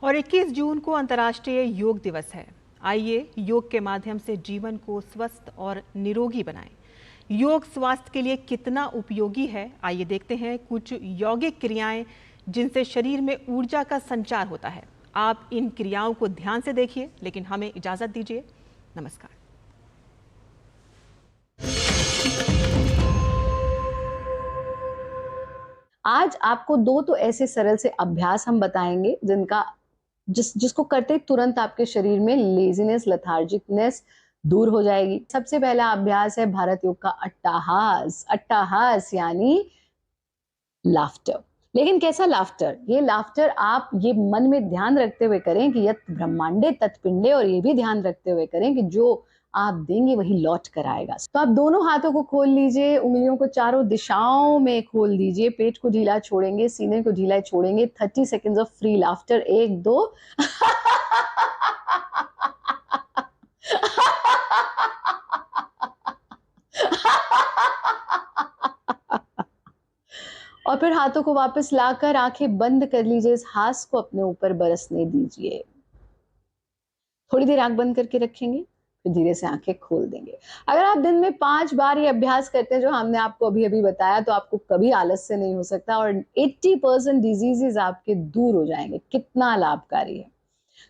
और 21 जून को अंतर्राष्ट्रीय योग दिवस है। आइए योग के माध्यम से जीवन को स्वस्थ और निरोगी बनाएं। योग स्वास्थ्य के लिए कितना उपयोगी है, आइए देखते हैं कुछ यौगिक क्रियाएं जिनसे शरीर में ऊर्जा का संचार होता है। आप इन क्रियाओं को ध्यान से देखिए, लेकिन हमें इजाजत दीजिए। नमस्कार। आज आपको दो तो ऐसे सरल से अभ्यास हम बताएंगे जिसको करते तुरंत आपके शरीर में लेजीनेस, लेथार्जिकनेस दूर हो जाएगी। सबसे पहला अभ्यास है भारत योग का अट्टाहास। अट्टाहास यानी लाफ्टर। लेकिन कैसा लाफ्टर? ये लाफ्टर आप ये मन में ध्यान रखते हुए करें कि यत ब्रह्मांडे तत्पिंडे, और ये भी ध्यान रखते हुए करें कि जो आप देंगे वही लौट कर आएगा। तो आप दोनों हाथों को खोल लीजिए, उंगलियों को चारों दिशाओं में खोल दीजिए, पेट को ढीला छोड़ेंगे, सीने को ढीला छोड़ेंगे। 30 सेकेंड्स ऑफ फ्री लाफ्टर। 1 2 और फिर हाथों को वापस लाकर आंखें बंद कर लीजिए। इस हास को अपने ऊपर बरसने दीजिए। थोड़ी देर आंख बंद करके रखेंगे, फिर धीरे से आंखें खोल देंगे। अगर आप दिन में 5 बार ये अभ्यास करते हैं जो हमने आपको अभी अभी बताया, तो आपको कभी आलस से नहीं हो सकता और 80% डिजीजेस आपके दूर हो जाएंगे। कितना लाभकारी है।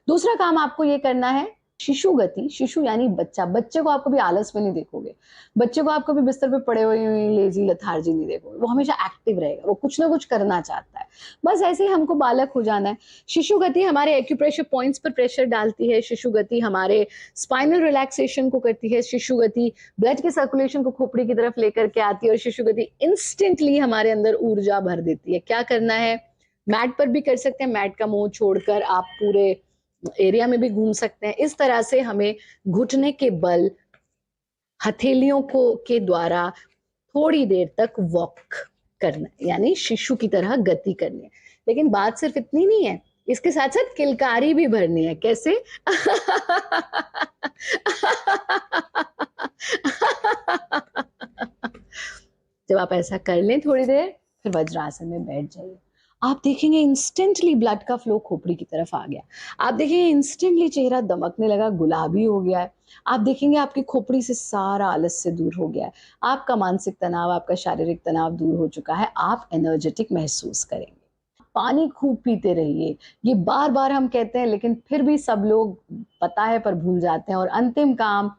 दूसरा काम आपको ये करना है, शिशु गति। शिशु यानी बच्चा। बच्चे को आप कभी आलस में नहीं देखोगे। बच्चे को आप कभी बिस्तर पे पड़े हुए लेजी, लथार्जी नहीं देखोगे। वो हमेशा एक्टिव रहेगा, वो कुछ ना कुछ करना चाहता है। बस ऐसे ही हमको बालक हो जाना है। शिशु गति हमारे एक्यूप्रेशर पॉइंट्स पर प्रेशर डालती है। शिशु गति हमारे स्पाइनल रिलैक्सेशन को करती है। शिशु गति ब्लड के सर्कुलेशन को खोपड़ी की तरफ लेकर के आती है। और शिशु गति इंस्टेंटली हमारे अंदर ऊर्जा भर देती है। क्या करना है? मैट पर भी कर सकते हैं। मैट का मुंह छोड़कर आप पूरे एरिया में भी घूम सकते हैं। इस तरह से हमें घुटने के बल, हथेलियों को के द्वारा थोड़ी देर तक वॉक करना है, यानी शिशु की तरह गति करनी है। लेकिन बात सिर्फ इतनी नहीं है, इसके साथ साथ किलकारी भी भरनी है। कैसे? जब आप ऐसा कर लें थोड़ी देर, फिर वज्रासन में बैठ जाइए। आप देखेंगे इंस्टेंटली ब्लड का फ्लो खोपड़ी की तरफ आ गया। आप देखेंगे इंस्टेंटली चेहरा दमकने लगा, गुलाबी हो गया है। आप देखेंगे आपकी खोपड़ी से सारा आलस से दूर हो गया है। आपका मानसिक तनाव, आपका शारीरिक तनाव दूर हो चुका है। आप एनर्जेटिक महसूस करेंगे। पानी खूब पीते रहिए। ये बार बार हम कहते हैं, लेकिन फिर भी सब लोग पता है पर भूल जाते हैं। और अंतिम काम,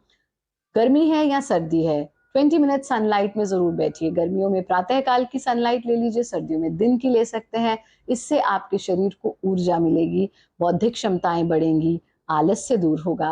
गर्मी है या सर्दी है, 20 मिनट सनलाइट में जरूर बैठिए। गर्मियों में प्रातः काल की सनलाइट ले लीजिए, सर्दियों में दिन की ले सकते हैं। इससे आपके शरीर को ऊर्जा मिलेगी, बौद्धिक क्षमताएं बढ़ेंगी, आलस से दूर होगा।